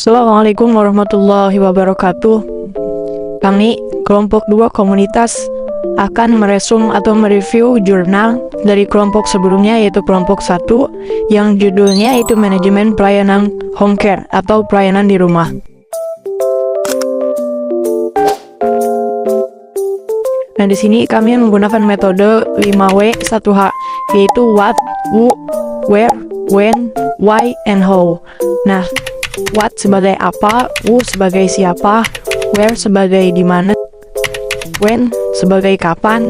Assalamualaikum warahmatullahi wabarakatuh. Kami, kelompok 2 komunitas, akan meresum atau mereview jurnal dari kelompok sebelumnya, yaitu kelompok 1, yang judulnya itu Manajemen Pelayanan Home Care atau Pelayanan di Rumah. Nah, di sini kami menggunakan metode 5W1H, yaitu what, who, where, when, why, and how. Nah, what sebagai apa, who sebagai siapa, where sebagai di mana, when sebagai kapan,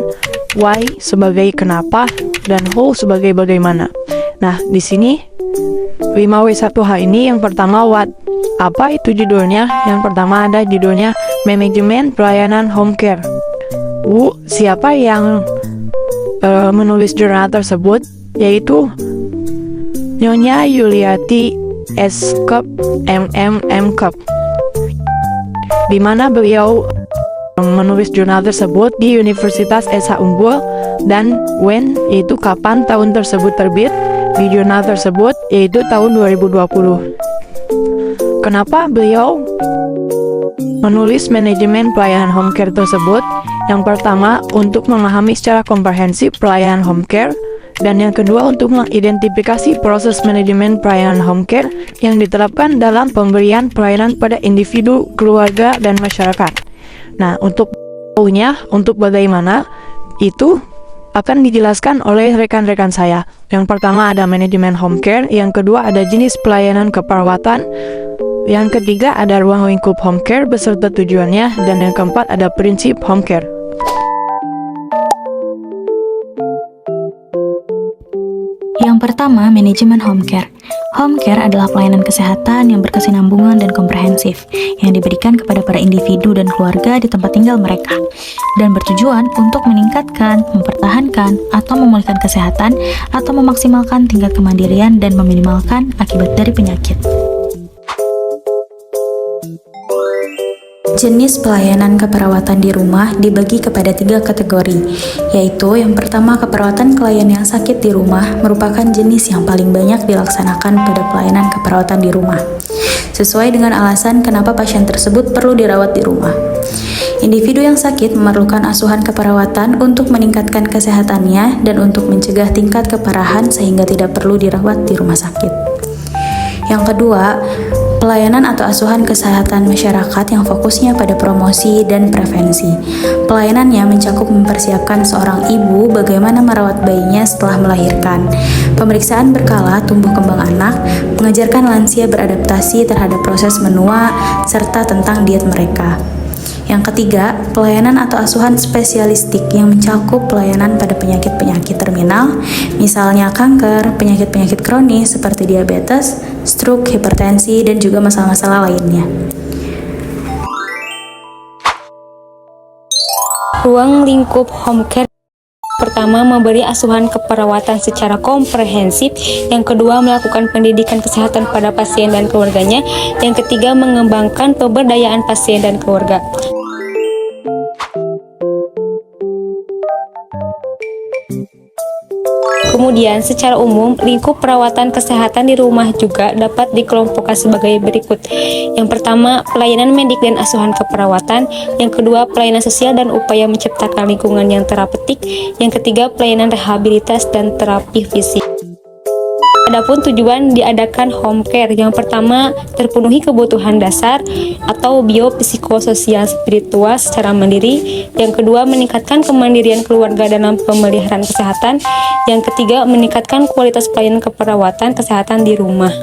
why sebagai kenapa, dan how sebagai bagaimana. Nah, di sini 5W1H ini yang pertama what. Apa itu judulnya? Yang pertama ada judulnya Manajemen Pelayanan Home Care. Who, siapa yang menulis jurnal tersebut, yaitu Nyonya Yuliati S. Cup MMM Cup, di mana beliau menulis jurnal tersebut di Universitas SH Unggul, dan when yaitu kapan tahun tersebut terbit di jurnal tersebut, yaitu tahun 2020. Kenapa beliau menulis manajemen pelayanan home care tersebut? Yang pertama, untuk memahami secara komprehensif pelayanan home care, dan yang kedua untuk mengidentifikasi proses manajemen pelayanan home care yang diterapkan dalam pemberian pelayanan pada individu, keluarga, dan masyarakat. Nah, untuk bagaimana itu akan dijelaskan oleh rekan-rekan saya. Yang pertama ada manajemen home care, yang kedua ada jenis pelayanan keperawatan, yang ketiga ada ruang lingkup home care beserta tujuannya, dan yang keempat ada prinsip home care. Yang pertama, manajemen home care. Home care adalah pelayanan kesehatan yang berkesinambungan dan komprehensif yang diberikan kepada para individu dan keluarga di tempat tinggal mereka, dan bertujuan untuk meningkatkan, mempertahankan, atau memulihkan kesehatan atau memaksimalkan tingkat kemandirian dan meminimalkan akibat dari penyakit. Jenis pelayanan keperawatan di rumah dibagi kepada 3 kategori, yaitu yang pertama, keperawatan klien yang sakit di rumah merupakan jenis yang paling banyak dilaksanakan pada pelayanan keperawatan di rumah, sesuai dengan alasan kenapa pasien tersebut perlu dirawat di rumah. Individu yang sakit memerlukan asuhan keperawatan untuk meningkatkan kesehatannya dan untuk mencegah tingkat keparahan sehingga tidak perlu dirawat di rumah sakit. Yang kedua, pelayanan atau asuhan kesehatan masyarakat yang fokusnya pada promosi dan prevensi. Pelayanannya mencakup mempersiapkan seorang ibu bagaimana merawat bayinya setelah melahirkan, pemeriksaan berkala tumbuh kembang anak, mengajarkan lansia beradaptasi terhadap proses menua, serta tentang diet mereka. Yang ketiga, pelayanan atau asuhan spesialistik yang mencakup pelayanan pada penyakit-penyakit terminal, misalnya kanker, penyakit-penyakit kronis seperti diabetes, stroke, hipertensi, dan juga masalah-masalah lainnya. Ruang lingkup home care. Pertama, memberi asuhan keperawatan secara komprehensif. Yang kedua, melakukan pendidikan kesehatan pada pasien dan keluarganya. Yang ketiga, mengembangkan pemberdayaan pasien dan keluarga. Kemudian, secara umum, lingkup perawatan kesehatan di rumah juga dapat dikelompokkan sebagai berikut. Yang pertama, pelayanan medik dan asuhan keperawatan. Yang kedua, pelayanan sosial dan upaya menciptakan lingkungan yang terapeutik. Yang ketiga, pelayanan rehabilitas dan terapi fisik. Adapun tujuan diadakan home care, yang pertama, terpenuhi kebutuhan dasar atau biopsikososial spiritual secara mandiri. Yang kedua, meningkatkan kemandirian keluarga dalam pemeliharaan kesehatan. Yang ketiga, meningkatkan kualitas pelayanan keperawatan kesehatan di rumah.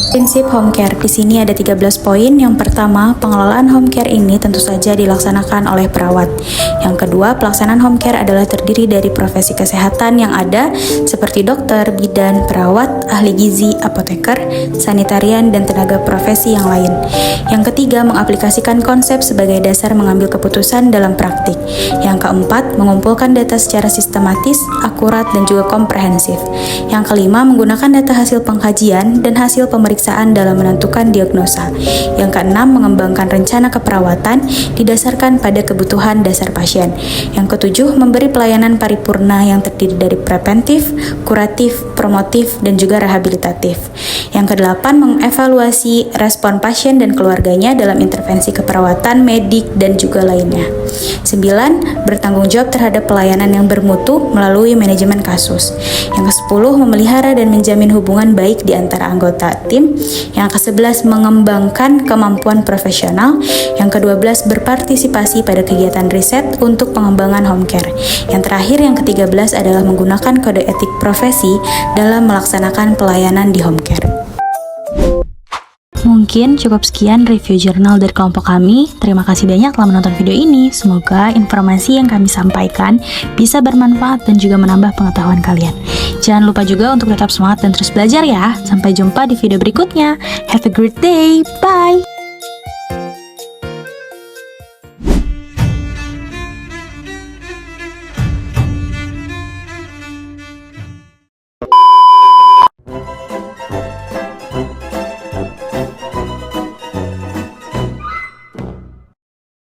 Prinsip home care. Di sini ada 13 poin. Yang pertama, pengelolaan home care ini tentu saja dilaksanakan oleh perawat. Yang kedua, pelaksanaan home care adalah terdiri dari profesi kesehatan yang ada seperti dokter, bidan, perawat, ahli gizi, apoteker, sanitarian, dan tenaga profesi yang lain. Yang ketiga, mengaplikasikan konsep sebagai dasar mengambil keputusan dalam praktik. Yang keempat, mengumpulkan data secara sistematis, akurat, dan juga komprehensif. Yang kelima, menggunakan data hasil pengkajian dan hasil pemeriksaan pemeriksaan dalam menentukan diagnosa. Yang keenam, mengembangkan rencana keperawatan didasarkan pada kebutuhan dasar pasien. Yang ketujuh, memberi pelayanan paripurna yang terdiri dari preventif, kuratif, promotif, dan juga rehabilitatif. Yang kedelapan, mengevaluasi respon pasien dan keluarganya dalam intervensi keperawatan, medik, dan juga lainnya. 9. Bertanggung jawab terhadap pelayanan yang bermutu melalui manajemen kasus. Yang ke-10, memelihara dan menjamin hubungan baik di antara anggota tim. Yang ke-11, mengembangkan kemampuan profesional. Yang ke-12, berpartisipasi pada kegiatan riset untuk pengembangan home care. Yang terakhir, yang ke-13 adalah menggunakan kode etik profesi dalam melaksanakan pelayanan di home care. Mungkin cukup sekian review jurnal dari kelompok kami. Terima kasih banyak telah menonton video ini. Semoga informasi yang kami sampaikan bisa bermanfaat dan juga menambah pengetahuan kalian. Jangan lupa juga untuk tetap semangat dan terus belajar ya. Sampai jumpa di video berikutnya. Have a great day. Bye.